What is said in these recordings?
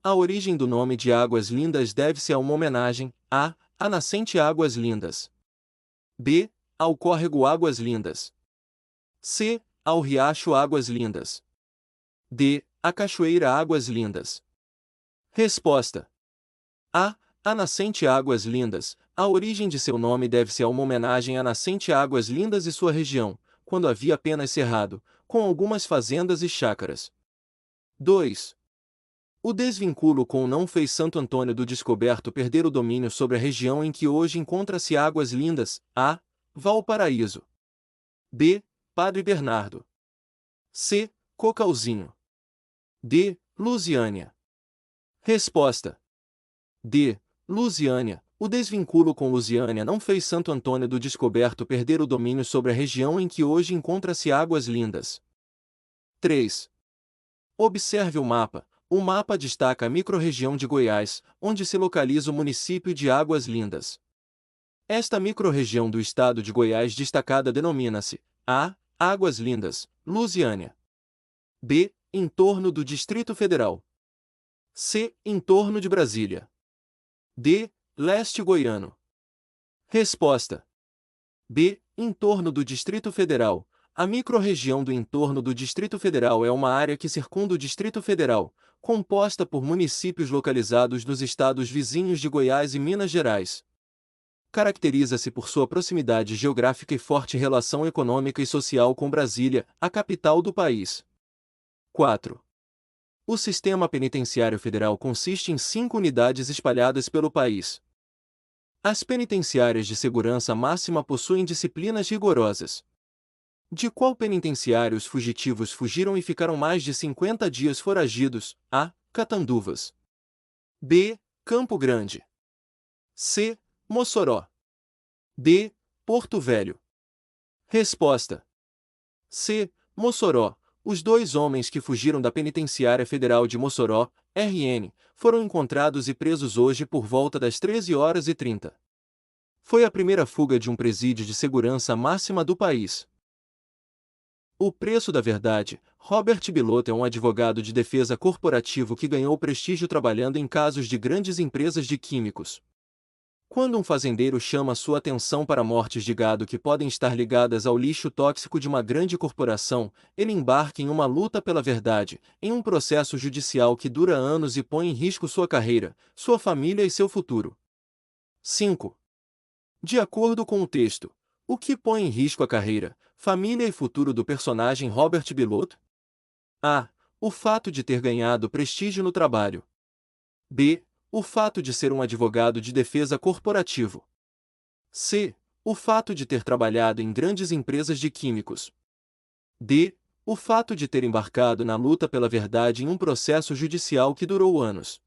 A origem do nome de Águas Lindas deve-se a uma homenagem à nascente Águas Lindas. B. Ao córrego Águas Lindas. C. Ao riacho Águas Lindas. D. À cachoeira Águas Lindas. Resposta: A. A nascente Águas Lindas. A origem de seu nome deve-se a uma homenagem à nascente Águas Lindas e sua região, quando havia apenas cerrado, com algumas fazendas e chácaras. 2. O desvínculo com o não fez Santo Antônio do Descoberto perder o domínio sobre a região em que hoje encontra-se Águas Lindas. A. Valparaíso. B. Padre Bernardo. C. Cocalzinho. D. Lusiânia. Resposta: D. Lusiânia. O desvínculo com Lusiânia não fez Santo Antônio do Descoberto perder o domínio sobre a região em que hoje encontra-se Águas Lindas. 3. Observe o mapa. O mapa destaca a microrregião de Goiás, onde se localiza o município de Águas Lindas. Esta microrregião do estado de Goiás destacada denomina-se A. Águas Lindas, Lusiânia. B. Entorno do Distrito Federal. C. Entorno de Brasília. D. Leste Goiano. Resposta: B. Entorno do Distrito Federal. A microrregião do entorno do Distrito Federal é uma área que circunda o Distrito Federal, composta por municípios localizados nos estados vizinhos de Goiás e Minas Gerais. Caracteriza-se por sua proximidade geográfica e forte relação econômica e social com Brasília, a capital do país. 4. O sistema penitenciário federal consiste em 5 unidades espalhadas pelo país. As penitenciárias de segurança máxima possuem disciplinas rigorosas. De qual penitenciário os fugitivos fugiram e ficaram mais de 50 dias foragidos? A. Catanduvas. B. Campo Grande. C. Mossoró. D. Porto Velho. Resposta: C. Mossoró. Os 2 homens que fugiram da Penitenciária Federal de Mossoró, RN, foram encontrados e presos hoje por volta das 13h30. Foi a primeira fuga de um presídio de segurança máxima do país. O preço da verdade. Robert Bilotto é um advogado de defesa corporativo que ganhou prestígio trabalhando em casos de grandes empresas de químicos. Quando um fazendeiro chama sua atenção para mortes de gado que podem estar ligadas ao lixo tóxico de uma grande corporação, ele embarca em uma luta pela verdade, em um processo judicial que dura anos e põe em risco sua carreira, sua família e seu futuro. 5. De acordo com o texto, o que põe em risco a carreira, família e futuro do personagem Robert Bilotto? A. O fato de ter ganhado prestígio no trabalho. B. O fato de ser um advogado de defesa corporativo. C. O fato de ter trabalhado em grandes empresas de químicos. D. O fato de ter embarcado na luta pela verdade em um processo judicial que durou anos.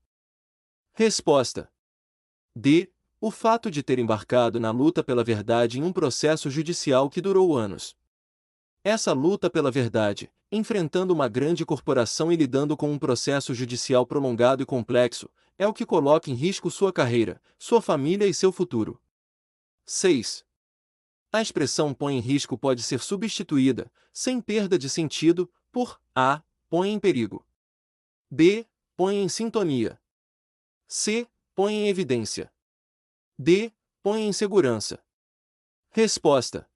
Resposta: D. O fato de ter embarcado na luta pela verdade em um processo judicial que durou anos. Essa luta pela verdade, enfrentando uma grande corporação e lidando com um processo judicial prolongado e complexo, é o que coloca em risco sua carreira, sua família e seu futuro. 6. A expressão põe em risco pode ser substituída, sem perda de sentido, por A. Põe em perigo. B. Põe em sintonia. C. Põe em evidência. D. Põe em segurança. Resposta: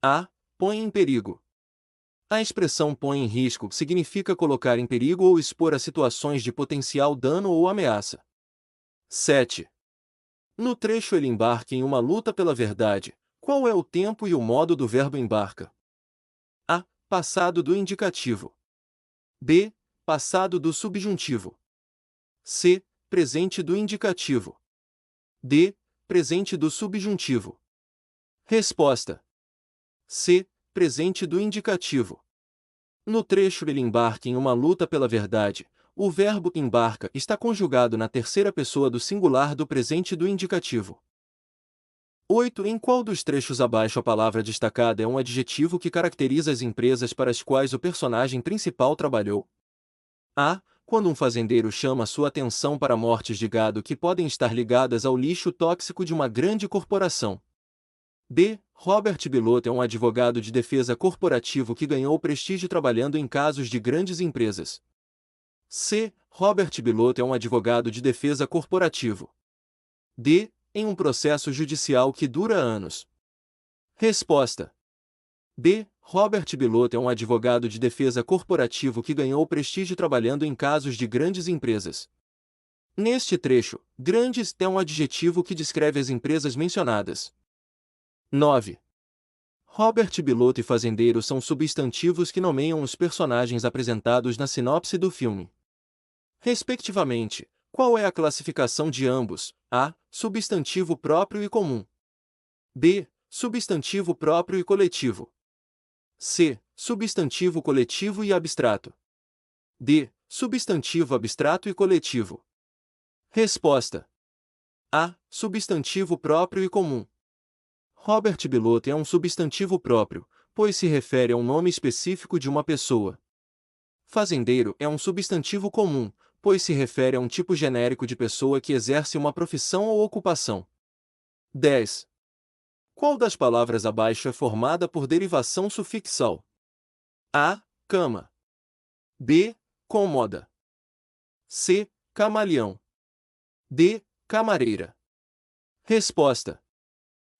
A. Põe em perigo. A expressão põe em risco significa colocar em perigo ou expor a situações de potencial dano ou ameaça. 7. No trecho ele embarca em uma luta pela verdade. Qual é o tempo e o modo do verbo embarca? A. Passado do indicativo. B. Passado do subjuntivo. C. Presente do indicativo. D. Presente do subjuntivo. Resposta: C. Presente do indicativo. No trecho ele embarca em uma luta pela verdade. O verbo embarca está conjugado na terceira pessoa do singular do presente do indicativo. 8. Em qual dos trechos abaixo a palavra destacada é um adjetivo que caracteriza as empresas para as quais o personagem principal trabalhou? A. Quando um fazendeiro chama sua atenção para mortes de gado que podem estar ligadas ao lixo tóxico de uma grande corporação. B. Robert Bilotto é um advogado de defesa corporativo que ganhou prestígio trabalhando em casos de grandes empresas. C. Robert Bilotto é um advogado de defesa corporativo. D. Em um processo judicial que dura anos. Resposta: B. Robert Bilotto é um advogado de defesa corporativo que ganhou prestígio trabalhando em casos de grandes empresas. Neste trecho, grandes é um adjetivo que descreve as empresas mencionadas. 9. Robert Bilotto e fazendeiro são substantivos que nomeiam os personagens apresentados na sinopse do filme. Respectivamente, qual é a classificação de ambos? A. Substantivo próprio e comum. B. Substantivo próprio e coletivo. C. Substantivo coletivo e abstrato. D. Substantivo abstrato e coletivo. Resposta: A. Substantivo próprio e comum. Robert Bilotto é um substantivo próprio, pois se refere a um nome específico de uma pessoa. Fazendeiro é um substantivo comum, pois se refere a um tipo genérico de pessoa que exerce uma profissão ou ocupação. 10. Qual das palavras abaixo é formada por derivação sufixal? A. Cama. B. Cômoda. C. Camaleão. D. Camareira. Resposta: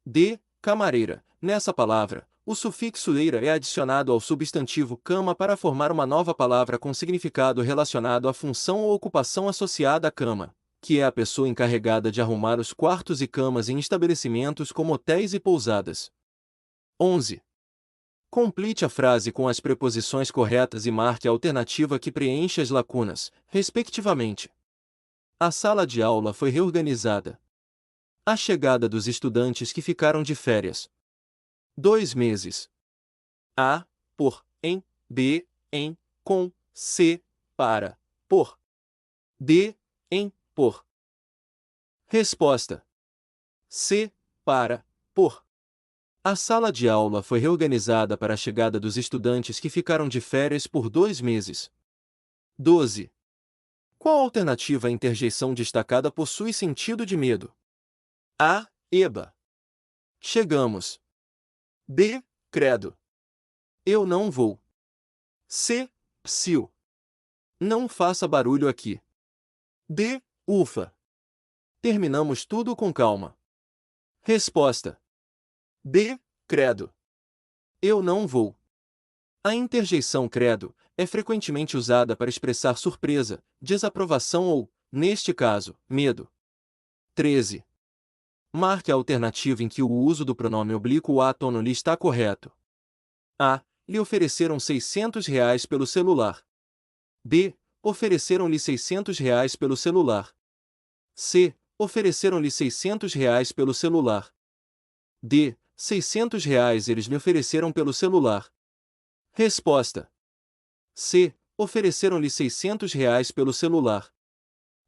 D. Camareira. Nessa palavra, o sufixo eira é adicionado ao substantivo cama para formar uma nova palavra com significado relacionado à função ou ocupação associada à cama, que é a pessoa encarregada de arrumar os quartos e camas em estabelecimentos como hotéis e pousadas. 11. Complete a frase com as preposições corretas e marque a alternativa que preenche as lacunas, respectivamente. A sala de aula foi reorganizada. A chegada dos estudantes que ficaram de férias. 2 meses. A. Por. Em. B. Em. Com. C. Para. Por. D. Em. Por. Resposta: C. Para. Por. A sala de aula foi reorganizada para a chegada dos estudantes que ficaram de férias por 2 meses. 12. Qual alternativa à interjeição destacada possui sentido de medo? A. Eba. Chegamos. B. Credo. Eu não vou. C. Psiu. Não faça barulho aqui. D. Ufa. Terminamos tudo com calma. Resposta: B. Credo. Eu não vou. A interjeição credo é frequentemente usada para expressar surpresa, desaprovação ou, neste caso, medo. 13. Marque a alternativa em que o uso do pronome oblíquo átono lhe está correto. A. Lhe ofereceram R$ 600 pelo celular. B. Ofereceram-lhe R$ 600 pelo celular. C. Ofereceram-lhe R$ 600 pelo celular. D. R$ 600 eles me ofereceram pelo celular. Resposta: C. Ofereceram-lhe R$ 600 pelo celular.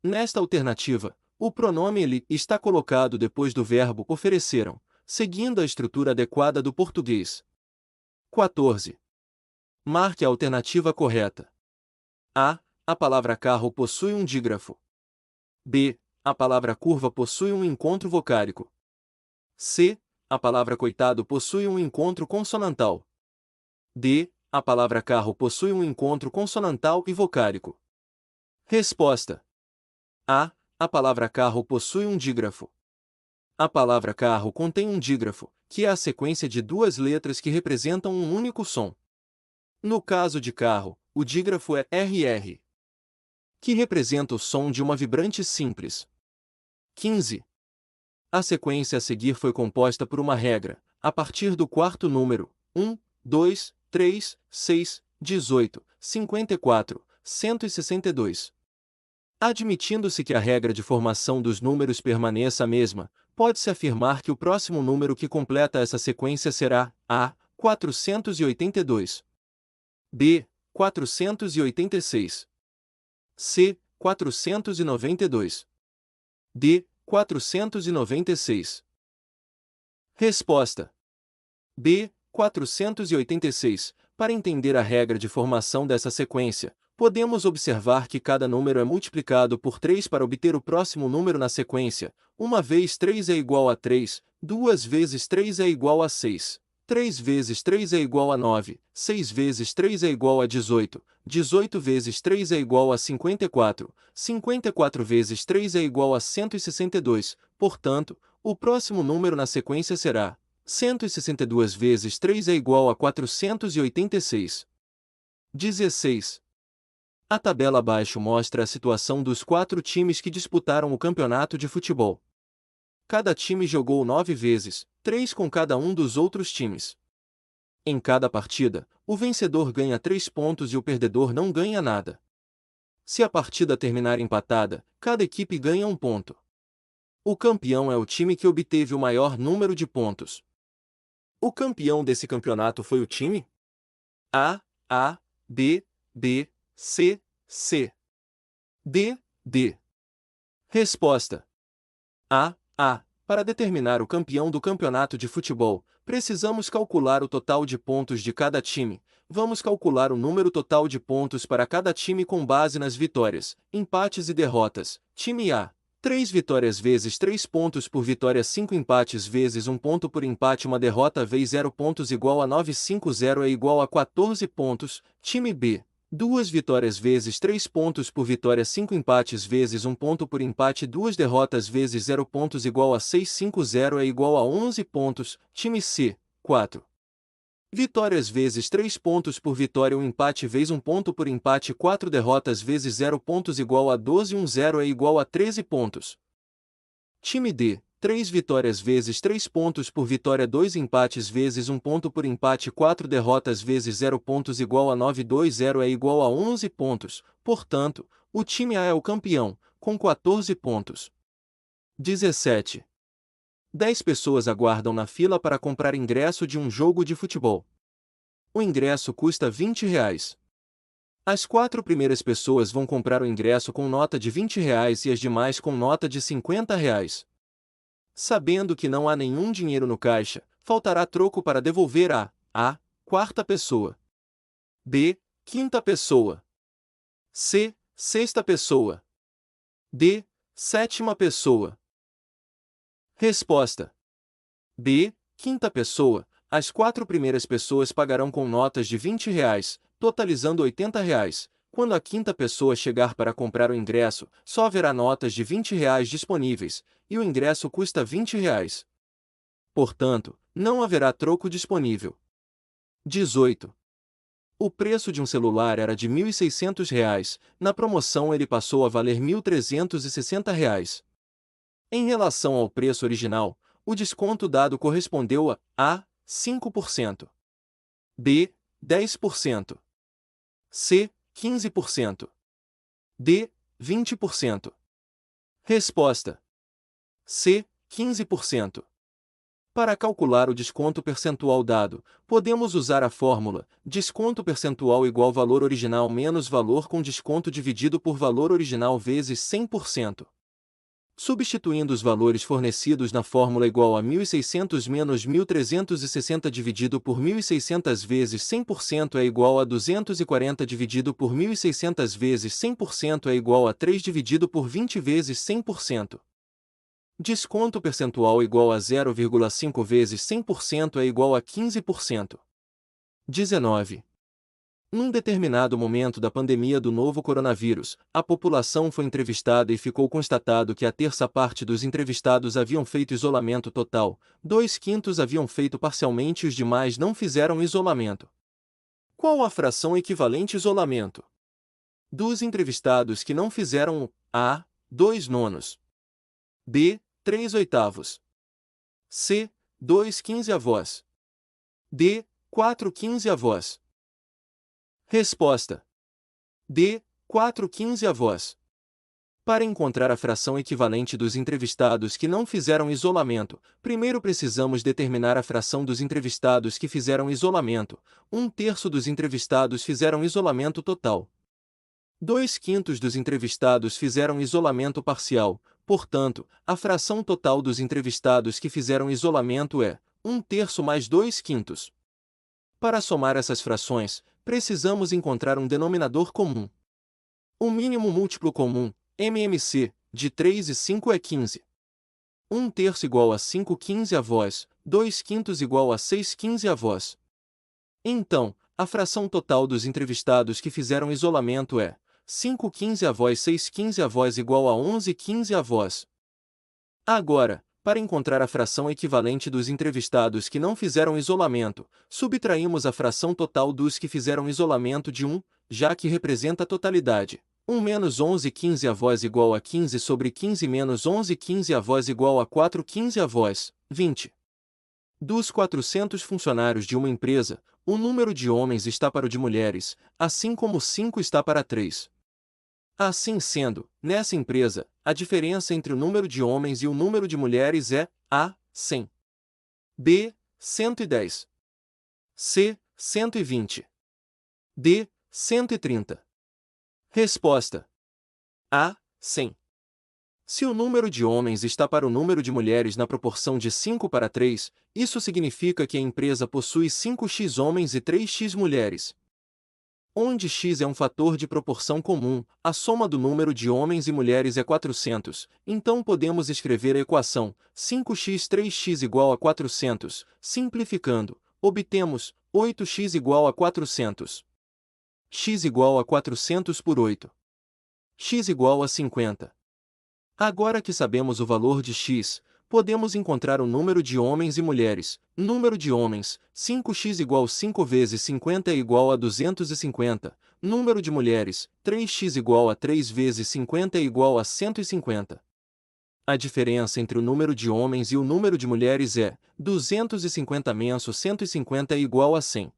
Nesta alternativa, o pronome ele está colocado depois do verbo ofereceram, seguindo a estrutura adequada do português. 14. Marque a alternativa correta. A. A palavra carro possui um dígrafo. B. A palavra curva possui um encontro vocálico. C. A palavra coitado possui um encontro consonantal. D. A palavra carro possui um encontro consonantal e vocálico. Resposta: A. A palavra carro possui um dígrafo. A palavra carro contém um dígrafo, que é a sequência de 2 letras que representam um único som. No caso de carro, o dígrafo é RR, que representa o som de uma vibrante simples. 15. A sequência a seguir foi composta por uma regra, a partir do quarto número, 1, 2, 3, 6, 18, 54, 162. Admitindo-se que a regra de formação dos números permaneça a mesma, pode-se afirmar que o próximo número que completa essa sequência será A. 482. B. 486. C. 492. D. 496. Resposta: B. 486. Para entender a regra de formação dessa sequência, podemos observar que cada número é multiplicado por 3 para obter o próximo número na sequência. 1 vezes 3 é igual a 3, 2 vezes 3 é igual a 6, 3 vezes 3 é igual a 9, 6 vezes 3 é igual a 18, 18 vezes 3 é igual a 54, 54 vezes 3 é igual a 162, portanto, o próximo número na sequência será 162 vezes 3 é igual a 486. 16. A tabela abaixo mostra a situação dos 4 times que disputaram o campeonato de futebol. Cada time jogou 9 vezes, 3 com cada um dos outros times. Em cada partida, o vencedor ganha 3 pontos e o perdedor não ganha nada. Se a partida terminar empatada, cada equipe ganha 1 ponto. O campeão é o time que obteve o maior número de pontos. O campeão desse campeonato foi o time A, B, B, C, C, D, D. Resposta: A. Para determinar o campeão do campeonato de futebol, precisamos calcular o total de pontos de cada time. Vamos calcular o número total de pontos para cada time com base nas vitórias, empates e derrotas. Time A: 3 vitórias vezes 3 pontos por vitória, 5 empates vezes 1 ponto por empate, 1 derrota vezes 0 pontos igual a 950 é igual a 14 pontos. Time B: 2 vitórias vezes 3 pontos por vitória, 5 empates vezes 1 ponto por empate, 2 derrotas vezes 0 pontos igual a 650 é igual a 11 pontos. Time C: 4 vitórias vezes 3 pontos por vitória, 1 empate vezes 1 ponto por empate, 4 derrotas vezes 0 pontos igual a 12, 10 é igual a 13 pontos. Time D: 3 vitórias vezes 3 pontos por vitória, 2 empates vezes 1 ponto por empate, 4 derrotas vezes 0 pontos igual a 920 é igual a 11 pontos. Portanto, o time A é o campeão, com 14 pontos. 17. 10 pessoas aguardam na fila para comprar ingresso de um jogo de futebol. O ingresso custa R$ 20. As 4 primeiras pessoas vão comprar o ingresso com nota de R$ 20 e as demais com nota de R$ 50. Sabendo que não há nenhum dinheiro no caixa, faltará troco para devolver a quarta pessoa, b quinta pessoa, c sexta pessoa, d sétima pessoa. Resposta: B. Quinta pessoa. As 4 primeiras pessoas pagarão com notas de R$ 20, totalizando R$ 80. Quando a quinta pessoa chegar para comprar o ingresso, só haverá notas de R$ 20 disponíveis, e o ingresso custa R$ 20. Portanto, não haverá troco disponível. 18. O preço de um celular era de R$ 1.600, na promoção ele passou a valer R$ 1.360. Em relação ao preço original, o desconto dado correspondeu a 5%, b 10%, c 15%, d 20%. Resposta: c 15%. Para calcular o desconto percentual dado, podemos usar a fórmula desconto percentual igual valor original menos valor com desconto dividido por valor original vezes 100%. Substituindo os valores fornecidos na fórmula igual a 1.600 menos 1.360 dividido por 1.600 vezes 100% é igual a 240 dividido por 1.600 vezes 100% é igual a 3 dividido por 20 vezes 100%. Desconto percentual igual a 0,5 vezes 100% é igual a 15%. 19. Num determinado momento da pandemia do novo coronavírus, a população foi entrevistada e ficou constatado que a terça parte dos entrevistados haviam feito isolamento total, 2/5 haviam feito parcialmente e os demais não fizeram isolamento. Qual a fração equivalente isolamento? Dos entrevistados que não fizeram o A, 2/9, B, 3/8, C, 2/15, D, 4/15. Resposta: D. 4/15. Para encontrar a fração equivalente dos entrevistados que não fizeram isolamento, primeiro precisamos determinar a fração dos entrevistados que fizeram isolamento. 1/3 dos entrevistados fizeram isolamento total. 2/5 dos entrevistados fizeram isolamento parcial, portanto, a fração total dos entrevistados que fizeram isolamento é 1/3 mais 2/5. Para somar essas frações, precisamos encontrar um denominador comum. O mínimo múltiplo comum, MMC, de 3 e 5 é 15. 1/3 igual a 5/15 avós, 2/5 igual a 6/15 avós. Então, a fração total dos entrevistados que fizeram isolamento é 5/15 avós 6/15 avós igual a 11/15 avós. Agora, para encontrar a fração equivalente dos entrevistados que não fizeram isolamento, subtraímos a fração total dos que fizeram isolamento de 1, já que representa a totalidade. 1 menos 11/15 avós igual a 15 sobre 15 menos 11/15 avós igual a 4/15 avós, 20. Dos 400 funcionários de uma empresa, o número de homens está para o de mulheres, assim como 5 está para 3. Assim sendo, nessa empresa, a diferença entre o número de homens e o número de mulheres é A. 100. B. 110. C. 120. D. 130. Resposta: A. 100. Se o número de homens está para o número de mulheres na proporção de 5 para 3, isso significa que a empresa possui 5x homens e 3x mulheres. Onde x é um fator de proporção comum, a soma do número de homens e mulheres é 400, então podemos escrever a equação 5x 3x igual a 400, simplificando, obtemos 8x igual a 400. X igual a 400 por 8. X igual a 50. Agora que sabemos o valor de x, podemos encontrar o número de homens e mulheres. Número de homens, 5x igual 5 vezes 50 é igual a 250. Número de mulheres, 3x igual a 3 vezes 50 é igual a 150. A diferença entre o número de homens e o número de mulheres é 250 menos 150 é igual a 100.